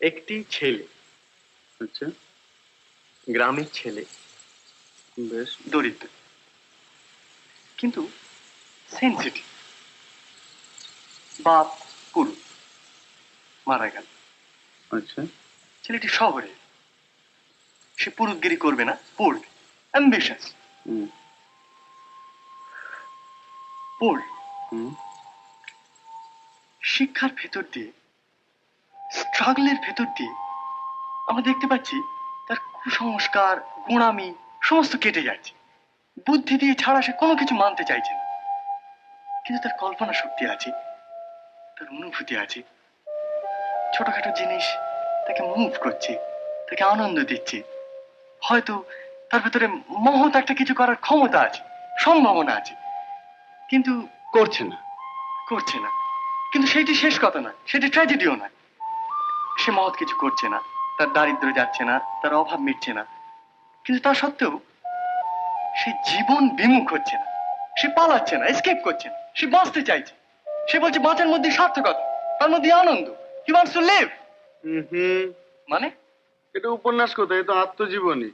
একটি ছেলে, আচ্ছা, গ্রামের ছেলে, বেশ। দরিদ্র কিন্তু সেন্সিটিভ। বাপ পুরুষ, মারা গেল। আচ্ছা। ছেলেটি শহরে, সে পুরুতগিরি করবে না, পড়বে, অ্যাম্বিশাস হুম। পড়। হুম। শিক্ষার ভেতর দিয়ে, স্ট্রাগলের ভেতর দিয়ে আমরা দেখতে পাচ্ছি তার কুসংস্কার, গোঁড়ামি সমস্ত কেটে যাচ্ছে। বুদ্ধি দিয়ে ছাড়া সে কোনো কিছু মানতে চাইছে না, কিন্তু তার কল্পনা শক্তি আছে, তার অনুভূতি আছে। ছোটখাটো জিনিস তাকে মুভ করছে, তাকে আনন্দ দিচ্ছে। হয়তো তার ভেতরে মহৎ একটা কিছু করার ক্ষমতা আছে, সম্ভাবনা আছে, কিন্তু করছে না। করছে না। কিন্তু সেটি শেষ কথা নয়, সেটি ট্র্যাজেডিও নয়। সে মহৎ কিছু করছে না, তার দারিদ্র্য যাচ্ছে না, তার অভাব মিটছে না, কিন্তু তা সত্ত্বেও সে জীবন বিমুখ হচ্ছে না, সে পালাচ্ছে না, এসকেপ করছে না, সে বাঁচতে চাইছে। সে বলছে বাঁচার মধ্যে সার্থকতা, তার মধ্যে আনন্দ। He wants to live. Hmm. মানে এটা উপন্যাস কোথায়? এ তো আত্মজীবনী।